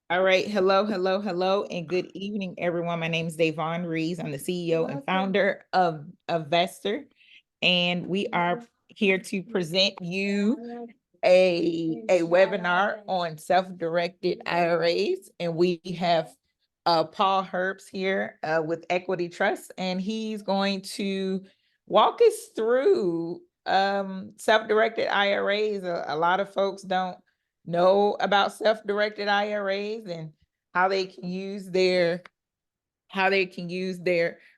All right. Hello, and good evening, everyone. My name is Davon Rees. I'm the CEO and founder of Vestor, and we are here to present you a webinar on self-directed IRAs. And we have Paul Herbst here with Equity Trust, and he's going to walk us through self-directed IRAs. A lot of folks don't know about self-directed IRAs and how they can use their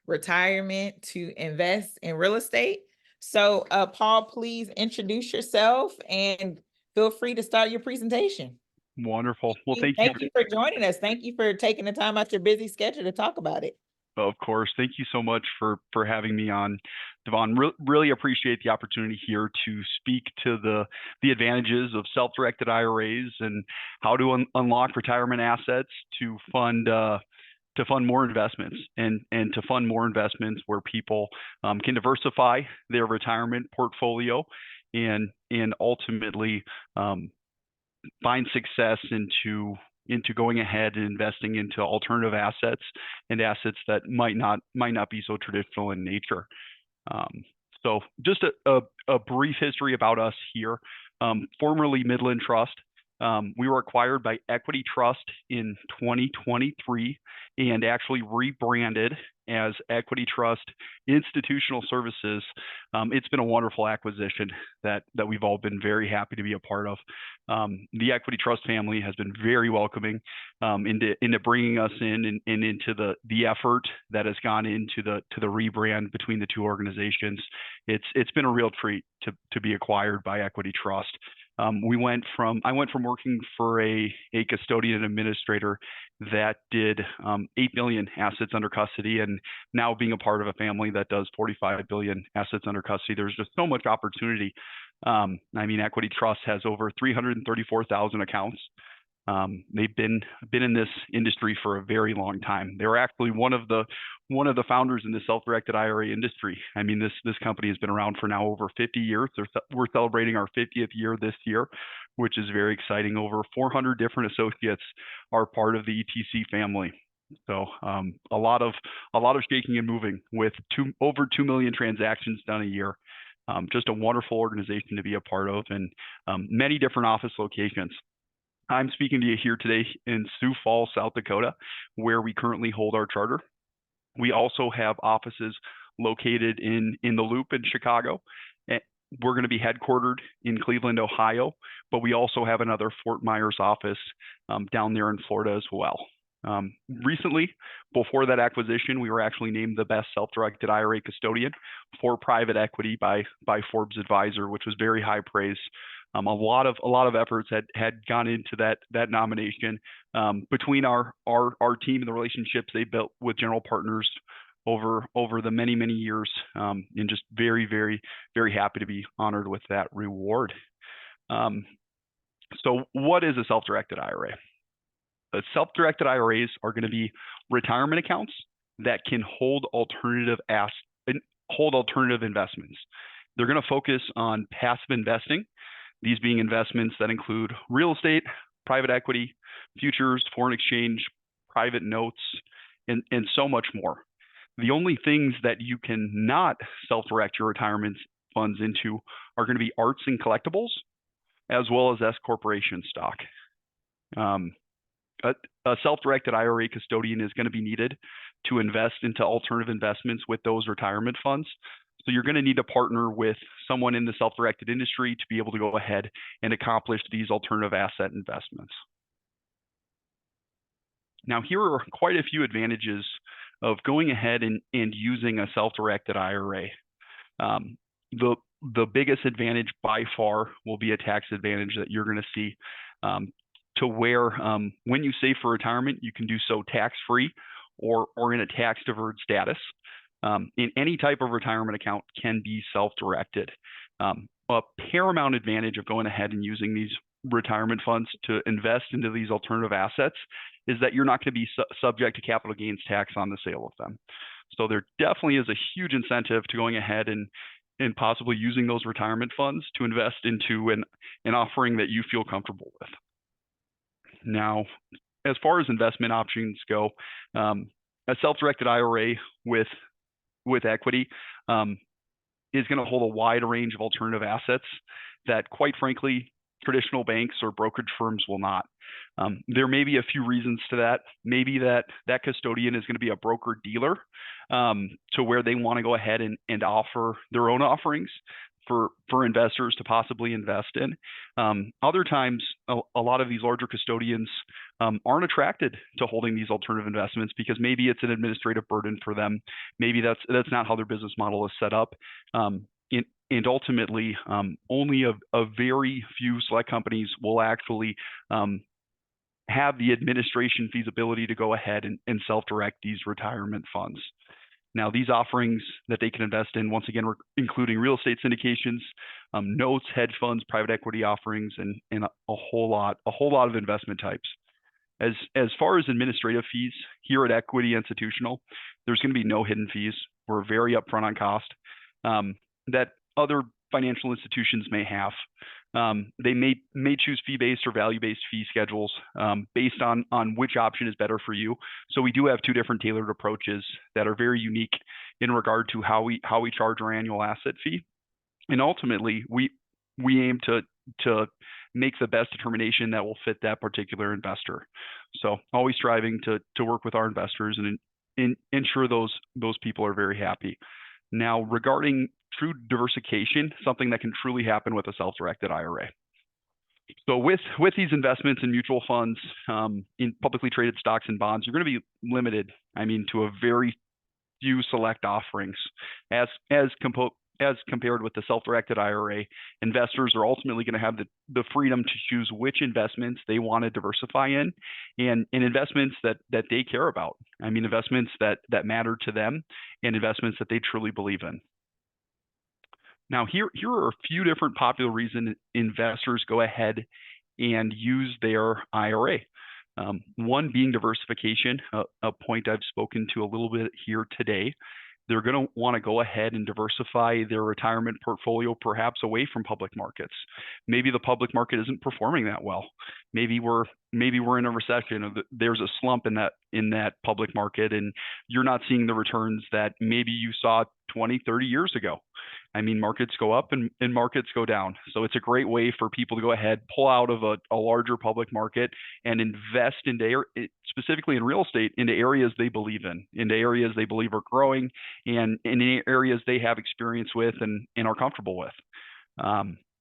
retirement to invest in real estate. So Paul, please introduce yourself and feel free to start your presentation. Wonderful. Well, Thank you for joining us. Thank you for taking the time out your busy schedule to talk about it. Of course. Thank you so much for having me on, Devon. Really appreciate the opportunity here to speak to the advantages of self-directed IRAs and how to unlock retirement assets to fund more investments and to fund more investments where people can diversify their retirement portfolio and ultimately find success into going ahead and investing into alternative assets and assets that might not be so traditional in nature. So just a brief history about us here. Formerly Midland Trust. We were acquired by Equity Trust in 2023 and actually rebranded as Equity Trust Institutional Services. It's been a wonderful acquisition that we've all been very happy to be a part of. The Equity Trust family has been very welcoming into bringing us in and into the effort that has gone into the rebrand between the two organizations. It's been a real treat to be acquired by Equity Trust. I went from working for a custodian administrator that did 8 billion assets under custody, and now being a part of a family that does 45 billion assets under custody. There's just so much opportunity. Equity Trust has over 334,000 accounts. They've been in this industry for a very long time. They were actually one of the founders in the self-directed IRA industry. This company has been around for now over 50 years. We're celebrating our 50th year this year, which is very exciting. Over 400 different associates are part of the ETC family. So a lot of shaking and moving with over 2 million transactions done a year. Just a wonderful organization to be a part of, and many different office locations. I'm speaking to you here today in Sioux Falls, South Dakota, where we currently hold our charter. We also have offices located in the Loop in Chicago. We're going to be headquartered in Cleveland, Ohio, but we also have another Fort Myers office down there in Florida as well. Recently, before that acquisition, we were actually named the best self-directed IRA custodian for private equity by Forbes Advisor, which was very high praise. A lot of efforts had gone into that nomination between our team and the relationships they built with general partners over the many years, and just very happy to be honored with that reward. So what is a self-directed IRA? Self-directed IRAs are going to be retirement accounts that can hold alternative investments. They're going to focus on passive investing, these being investments that include real estate, private equity, futures, foreign exchange, private notes, and so much more. The only things that you can not self-direct your retirement funds into are going to be arts and collectibles, as well as S corporation stock. A self-directed IRA custodian is going to be needed to invest into alternative investments with those retirement funds. So you're going to need to partner with someone in the self-directed industry to be able to go ahead and accomplish these alternative asset investments. Now, here are quite a few advantages of going ahead and using a self-directed IRA. The biggest advantage by far will be a tax advantage that you're going to see, to where when you save for retirement, you can do so tax-free or in a tax-deferred status. In any type of retirement account can be self-directed. A paramount advantage of going ahead and using these retirement funds to invest into these alternative assets is that you're not going to be subject to capital gains tax on the sale of them. So there definitely is a huge incentive to going ahead and possibly using those retirement funds to invest into an offering that you feel comfortable with. Now, as far as investment options go, a self-directed IRA with equity is going to hold a wide range of alternative assets that, quite frankly, traditional banks or brokerage firms will not. There may be a few reasons to that. Maybe that custodian is going to be a broker dealer, to where they want to go ahead and offer their own offerings for investors to possibly invest in. Other times, a lot of these larger custodians aren't attracted to holding these alternative investments because maybe it's an administrative burden for them. Maybe that's not how their business model is set up. And ultimately, only a very few select companies will actually have the administration feasibility to go ahead and self-direct these retirement funds. Now, these offerings that they can invest in, once again, we're including real estate syndications, notes, hedge funds, private equity offerings, and a whole lot of investment types. As far as administrative fees here at Equity Institutional, there's going to be no hidden fees. We're very upfront on cost that other financial institutions may have. They may choose fee-based or value-based fee schedules based on which option is better for you. So we do have two different tailored approaches that are very unique in regard to how we charge our annual asset fee. And ultimately, we aim to make the best determination that will fit that particular investor. So always striving to work with our investors and ensure those people are very happy. Now, regarding true diversification, something that can truly happen with a self-directed IRA. So with these investments in mutual funds, in publicly traded stocks and bonds, you're going to be limited, to a very few select offerings. As compared with the self-directed IRA, investors are ultimately going to have the freedom to choose which investments they want to diversify in, and investments that they care about. Investments that matter to them, and investments that they truly believe in. Now, here are a few different popular reasons investors go ahead and use their IRA. One being diversification, a point I've spoken to a little bit here today. They're going to want to go ahead and diversify their retirement portfolio, perhaps away from public markets. Maybe the public market isn't performing that well. Maybe we're in a recession, or there's a slump in that public market, and you're not seeing the returns that maybe you saw 20, 30 years ago. Markets go up and markets go down. So it's a great way for people to go ahead, pull out of a larger public market and invest specifically in real estate, into areas they believe in, into areas they believe are growing, and in areas they have experience with and are comfortable with.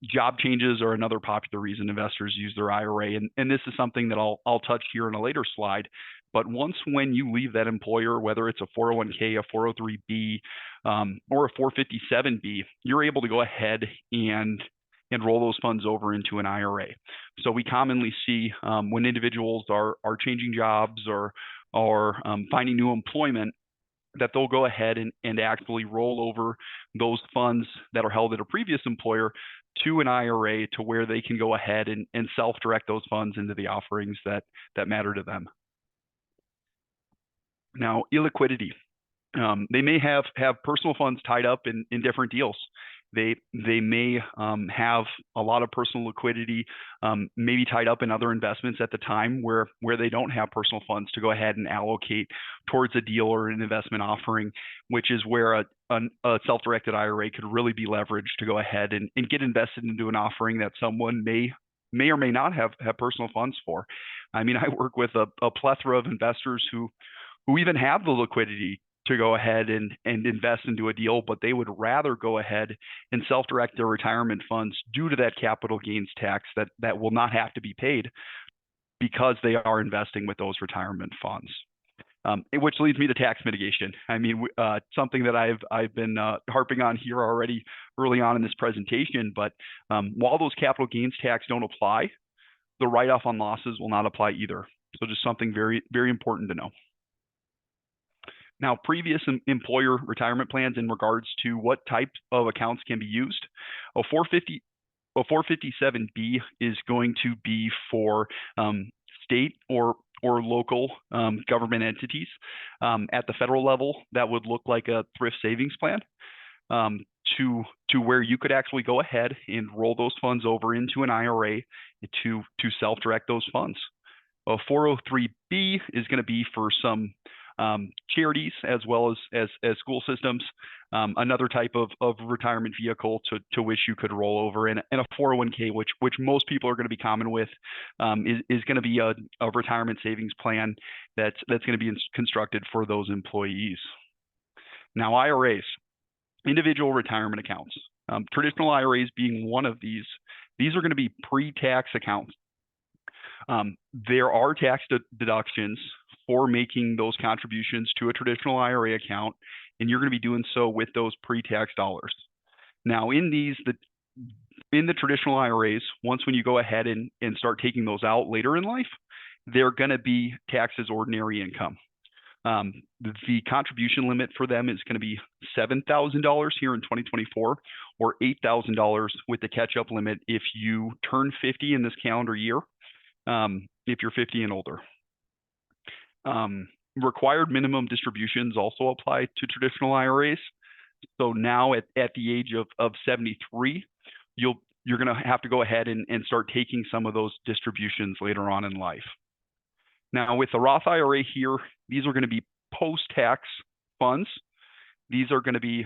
Job changes are another popular reason investors use their IRA. And this is something that I'll touch here in a later slide. But when you leave that employer, whether it's a 401k, a 403b, or a 457b, you're able to go ahead and roll those funds over into an IRA. So we commonly see when individuals are changing jobs or finding new employment, that they'll go ahead and actually roll over those funds that are held at a previous employer to an IRA, to where they can go ahead and self-direct those funds into the offerings that matter to them. Now, illiquidity. They may have personal funds tied up in different deals. They may have a lot of personal liquidity, maybe tied up in other investments at the time where they don't have personal funds to go ahead and allocate towards a deal or an investment offering, which is where a self-directed IRA could really be leveraged to go ahead and get invested into an offering that someone may or may not have personal funds for. I work with a plethora of investors who even have the liquidity to go ahead and invest into a deal, but they would rather go ahead and self-direct their retirement funds due to that capital gains tax that will not have to be paid, because they are investing with those retirement funds. Which leads me to tax mitigation. Something that I've been harping on here already early on in this presentation, but while those capital gains tax don't apply, the write-off on losses will not apply either. So just something very, very important to know. Now, previous employer retirement plans in regards to what type of accounts can be used. A 457B is going to be for state or local government entities. At the federal level, that would look like a thrift savings plan, to where you could actually go ahead and roll those funds over into an IRA to self-direct those funds. A 403B is going to be for some charities as well as school systems. Another type of retirement vehicle to which you could roll over, and a 401k, which most people are going to be common with, is going to be a retirement savings plan that's going to be constructed for those employees. Now, IRAs, individual retirement accounts, traditional IRAs being one of these are going to be pre-tax accounts. There are tax deductions for making those contributions to a traditional IRA account, and you're going to be doing so with those pre-tax dollars. Now, in the traditional IRAs, when you go ahead and start taking those out later in life, they're going to be taxed as ordinary income. The contribution limit for them is going to be $7,000 here in 2024, or $8,000 with the catch-up limit if you turn 50 in this calendar year, if you're 50 and older. Required minimum distributions also apply to traditional IRAs. So now at the age of 73, you're going to have to go ahead and start taking some of those distributions later on in life. Now, with the Roth IRA here, these are going to be post-tax funds. These are going to be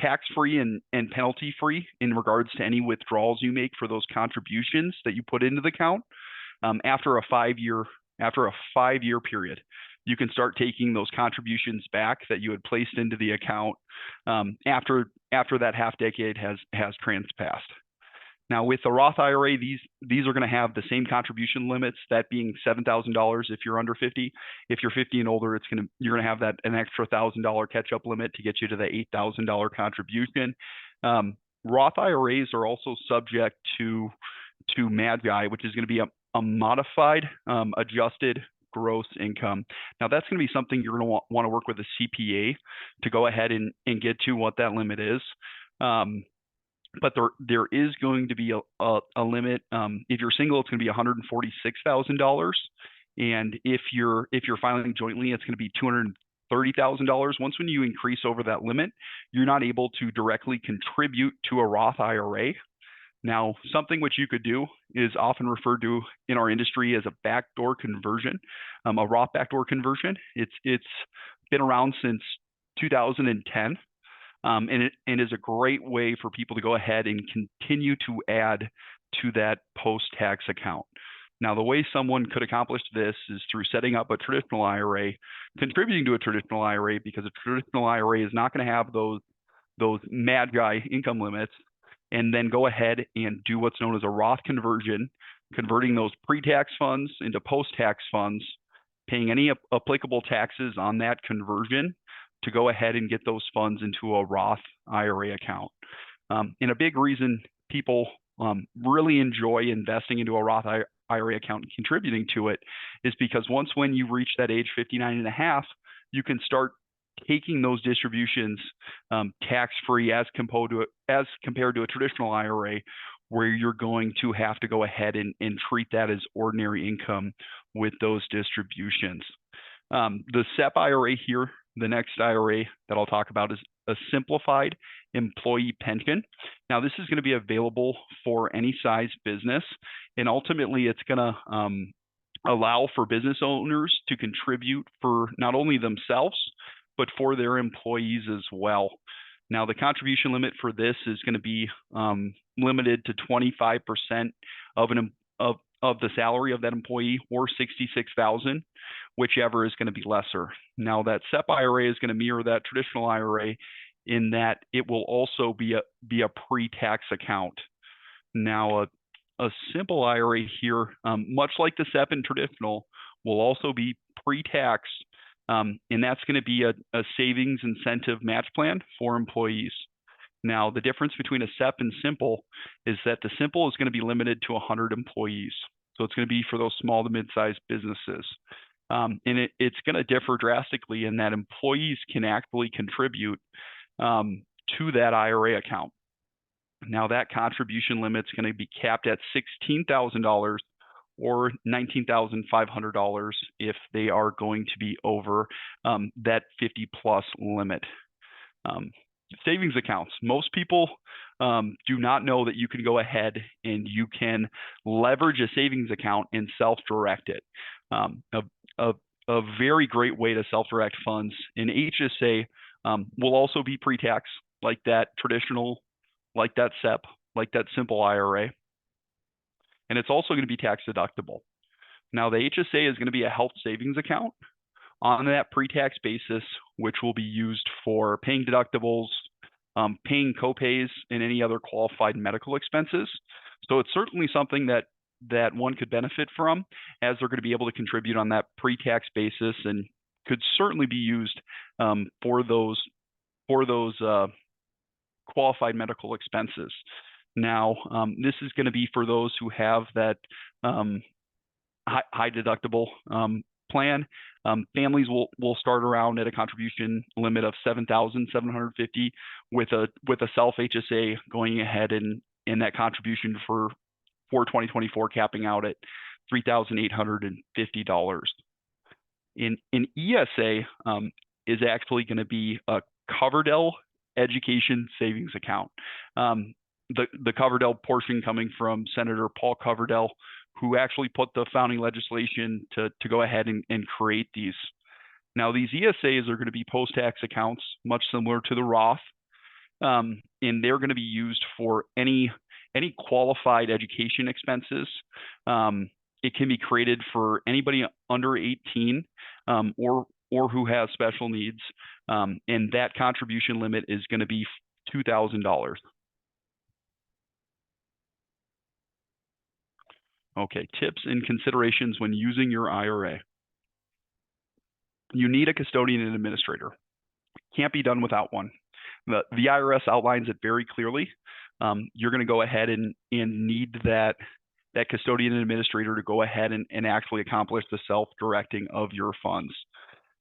tax-free and penalty-free in regards to any withdrawals you make for those contributions that you put into the account. After a 5-year period, you can start taking those contributions back that you had placed into the account after that half decade has transpassed. Now, with the Roth IRA, these are going to have the same contribution limits, that being $7,000 if you're under 50. If you're 50 and older, you're going to have an extra $1,000 catch-up limit to get you to the $8,000 contribution. Roth IRAs are also subject to MADGI, which is going to be a modified adjusted gross income. Now, that's going to be something you're going to want to work with a CPA to go ahead and get to what that limit is. But there is going to be a limit. If you're single, it's going to be $146,000, and if you're filing jointly, it's going to be $230,000. When you increase over that limit, you're not able to directly contribute to a Roth IRA. Now, something which you could do is often referred to in our industry as a backdoor conversion, a Roth backdoor conversion. It's been around since 2010. And it is a great way for people to go ahead and continue to add to that post-tax account. Now, the way someone could accomplish this is through setting up a traditional IRA, contributing to a traditional IRA, because a traditional IRA is not going to have those MADGI income limits, and then go ahead and do what's known as a Roth conversion, converting those pre-tax funds into post-tax funds, paying any applicable taxes on that conversion to go ahead and get those funds into a Roth IRA account. And a big reason people really enjoy investing into a Roth IRA account and contributing to it is because when you reach that age 59 and a half, you can start taking those distributions tax-free as compared to a traditional IRA, where you're going to have to go ahead and treat that as ordinary income with those distributions. The SEP IRA here, the next IRA that I'll talk about, is a simplified employee pension. Now, this is going to be available for any size business, and ultimately it's going to allow for business owners to contribute for not only themselves, but for their employees as well. Now, the contribution limit for this is going to be limited to 25% of the salary of that employee, or $66,000, whichever is going to be lesser. Now, that SEP IRA is going to mirror that traditional IRA in that it will also be a pre-tax account. Now, a simple IRA here, much like the SEP and traditional, will also be pre-tax, and that's going to be a savings incentive match plan for employees. Now, the difference between a SEP and simple is that the simple is going to be limited to 100 employees. So it's going to be for those small to mid-sized businesses. And it's going to differ drastically in that employees can actively contribute to that IRA account. Now, that contribution limit is going to be capped at $16,000 or $19,500 if they are going to be over that 50-plus limit. Savings accounts. Most people do not know that you can go ahead and you can leverage a savings account and self-direct it. A, a, a very great way to self-direct funds in HSA will also be pre-tax, like that traditional, like that SEP, like that simple IRA. And it's also going to be tax deductible. Now, the HSA is going to be a health savings account on that pre-tax basis, which will be used for paying deductibles, paying copays, and any other qualified medical expenses. So it's certainly something that one could benefit from, as they're going to be able to contribute on that pre-tax basis, and could certainly be used for those qualified medical expenses. Now, this is going to be for those who have that high deductible plan. Families will start around at a contribution limit of $7,750 with a self HSA going ahead and that contribution for 2024 capping out at $3,850. In ESA is actually going to be a Coverdell education savings account. The Coverdell portion coming from Senator Paul Coverdell, who actually put the founding legislation to go ahead and create these. Now, these ESAs are going to be post-tax accounts, much similar to the Roth, and they're going to be used for any qualified education expenses. It can be created for anybody under 18 or who has special needs, and that contribution limit is going to be $2,000. Okay, tips and considerations when using your IRA. You need a custodian and administrator. Can't be done without one. The IRS outlines it very clearly. You're going to go ahead and need that custodian and administrator to go ahead and actually accomplish the self-directing of your funds.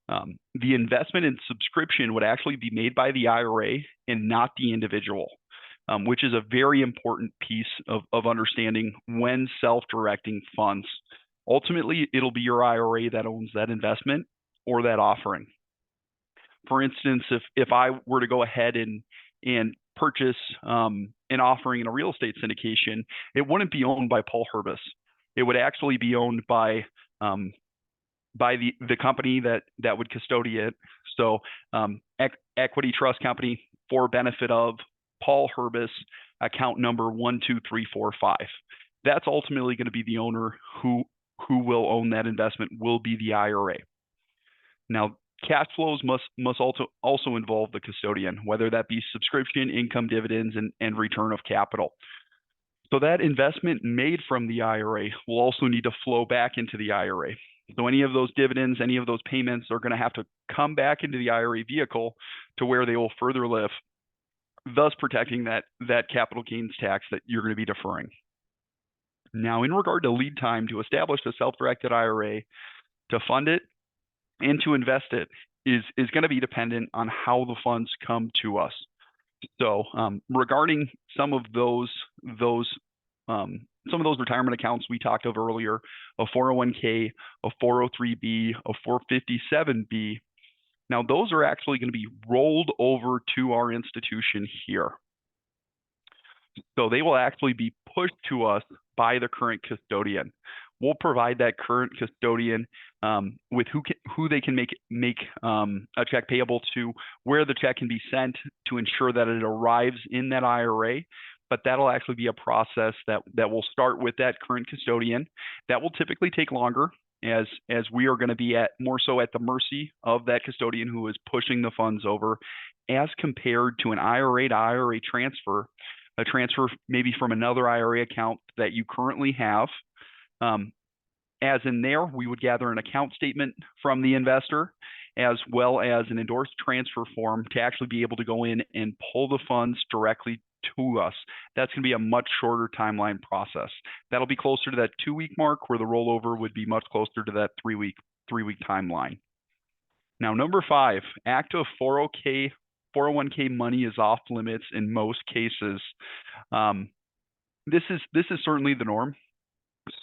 The investment and subscription would actually be made by the IRA and not the individual, which is a very important piece of understanding when self-directing funds. Ultimately, it'll be your IRA that owns that investment or that offering. For instance, if I were to go ahead and purchase an offering in a real estate syndication, it wouldn't be owned by Paul Herbis. It would actually be owned by the company that would custody it. So Equity Trust Company, for benefit of Paul Herbis, account number 12345. That's ultimately going to be the owner who will own that investment, will be the IRA. Now, cash flows must also involve the custodian, whether that be subscription, income, dividends, and return of capital. So that investment made from the IRA will also need to flow back into the IRA. So any of those dividends, any of those payments are going to have to come back into the IRA vehicle to where they will further live, thus protecting that capital gains tax that you're going to be deferring. Now, in regard to lead time to establish a self-directed IRA, to fund it and to invest it is going to be dependent on how the funds come to us. So regarding some of those retirement accounts we talked of earlier, a 401k, a 403b, a 457b, now those are actually going to be rolled over to our institution here. So they will actually be pushed to us by the current custodian. We'll provide that current custodian with who they can make a check payable to, where the check can be sent to ensure that it arrives in that IRA. But that'll actually be a process that will start with that current custodian. That will typically take longer, as we are going to be more so at the mercy of that custodian who is pushing the funds over, as compared to an IRA to IRA transfer, a transfer maybe from another IRA account that you currently have. As in there, we would gather an account statement from the investor, as well as an endorsed transfer form to actually be able to go in and pull the funds directly to us. That's going to be a much shorter timeline process. That'll be closer to that 2-week mark, where the rollover would be much closer to that 3-week timeline. Now, number 5, active 401k money is off limits in most cases. This is certainly the norm.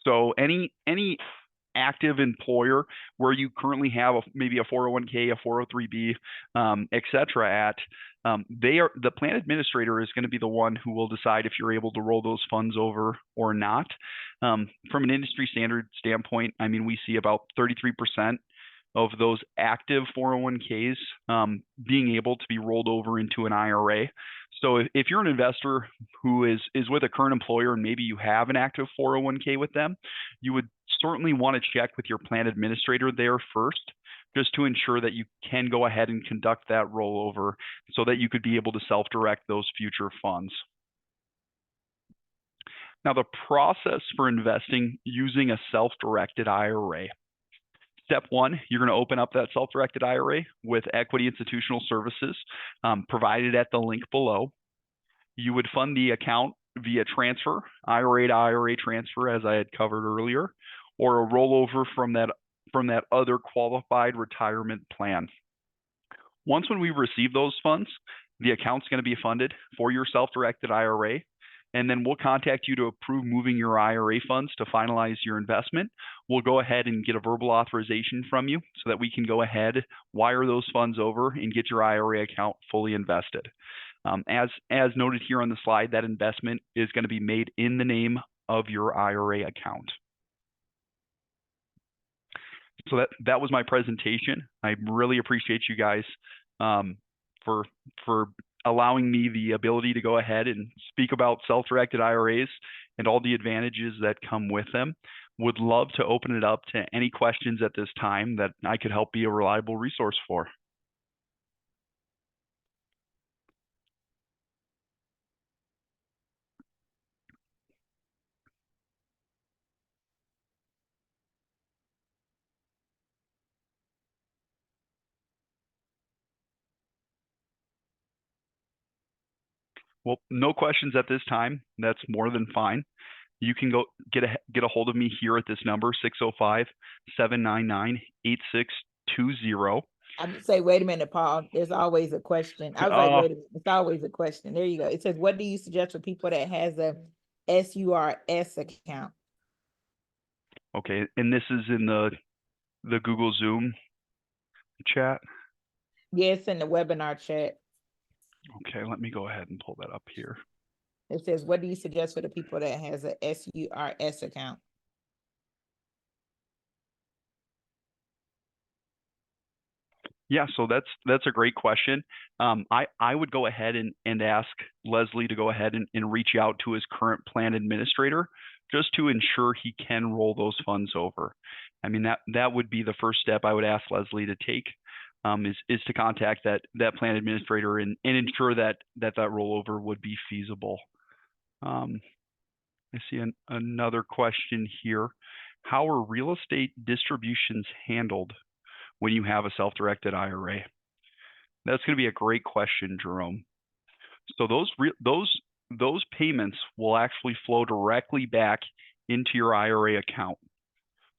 So any active employer where you currently have maybe a 401k, a 403b, et cetera, The plan administrator is going to be the one who will decide if you're able to roll those funds over or not. From an industry standard standpoint, I mean, we see about 33% of those active 401ks being able to be rolled over into an IRA. So if you're an investor who is with a current employer and maybe you have an active 401k with them, you would certainly want to check with your plan administrator there first, just to ensure that you can go ahead and conduct that rollover so that you could be able to self-direct those future funds. Now, the process for investing using a self-directed IRA. Step one, you're going to open up that self-directed IRA with Equity Institutional Services provided at the link below. You would fund the account via transfer, IRA to IRA transfer, as I had covered earlier, or a rollover from that other qualified retirement plan. Once when we receive those funds, the account's going to be funded for your self-directed IRA, and then we'll contact you to approve moving your IRA funds to finalize your investment. We'll go ahead and get a verbal authorization from you so that we can go ahead, wire those funds over, and get your IRA account fully invested. As noted here on the slide, that investment is going to be made in the name of your IRA account. So that was my presentation. I really appreciate you guys for allowing me the ability to go ahead and speak about self-directed IRAs and all the advantages that come with them. Would love to open it up to any questions at this time that I could help be a reliable resource for. Well, no questions at this time. That's more than fine. You can go get a hold of me here at this number, 605-799-8620. I would say, wait a minute, Paul. There's always a question. I was like, wait a minute. It's always a question. There you go. It says, what do you suggest for people that has a SURS account? Okay, and this is in the Google Zoom chat? Yes, in the webinar chat. Okay, let me go ahead and pull that up here. It says, what do you suggest for the people that has a SURS account? Yeah, so that's a great question. I would go ahead and ask Leslie to go ahead and reach out to his current plan administrator just to ensure he can roll those funds over. I mean, that would be the first step I would ask Leslie to take, is to contact that plan administrator and ensure that rollover would be feasible. I see another question here. How are real estate distributions handled when you have a self-directed IRA? That's going to be a great question, Jerome. So those payments will actually flow directly back into your IRA account.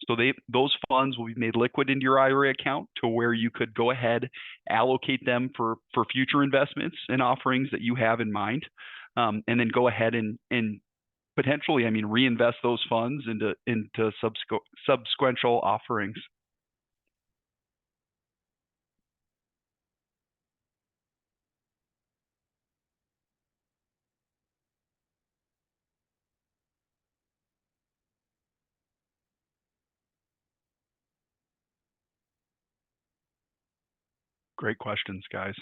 So those funds will be made liquid into your IRA account to where you could go ahead, allocate them for future investments and offerings that you have in mind, and then go ahead and potentially, I mean, reinvest those funds into subsequent offerings. Great questions, guys.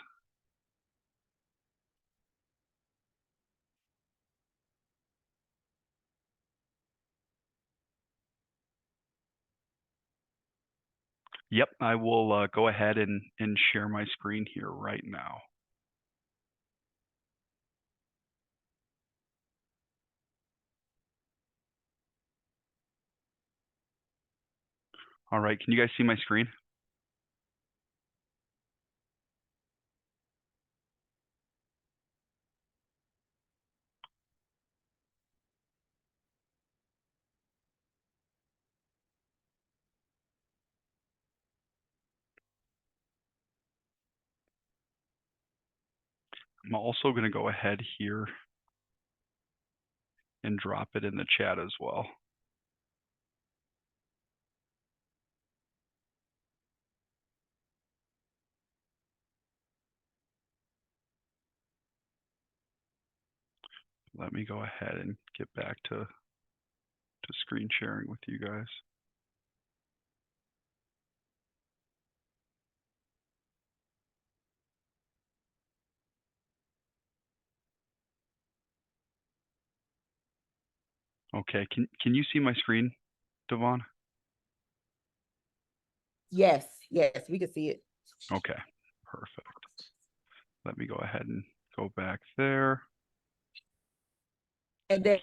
Yep, I will go ahead and share my screen here right now. All right, can you guys see my screen? I'm also going to go ahead here and drop it in the chat as well. let me go ahead and get back to screen sharing with you guys. Okay, can you see my screen, Devon? Yes, yes, we can see it. Okay, perfect. Let me go ahead and go back there. And then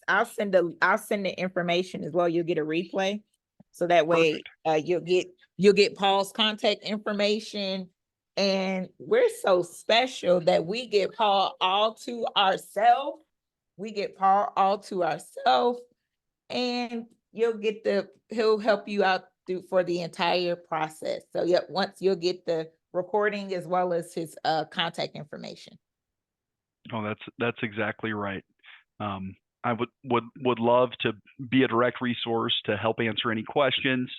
I'll send the information as well. You'll get a replay. So that way you'll get Paul's contact information. And we're so special that we get Paul all to ourselves. We get Paul all to ourselves, and he'll help you out for the entire process. So yep, once you'll get the recording as well as his contact information. Oh, that's exactly right. I would love to be a direct resource to help answer any questions.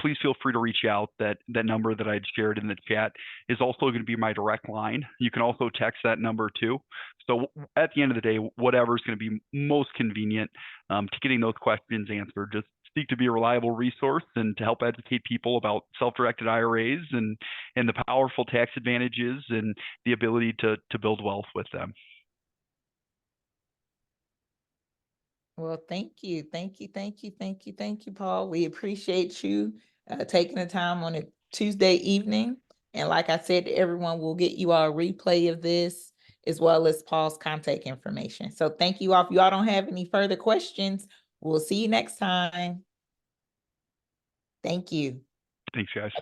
Please feel free to reach out. That number that I'd shared in the chat is also going to be my direct line. You can also text that number too. So at the end of the day, whatever is going to be most convenient to getting those questions answered, just seek to be a reliable resource and to help educate people about self-directed IRAs and the powerful tax advantages and the ability to build wealth with them. Well, thank you, Paul. We appreciate you taking the time on a Tuesday evening. And like I said, everyone will get you all a replay of this as well as Paul's contact information. So thank you all. If you all don't have any further questions, we'll see you next time. Thank you. Thanks, guys.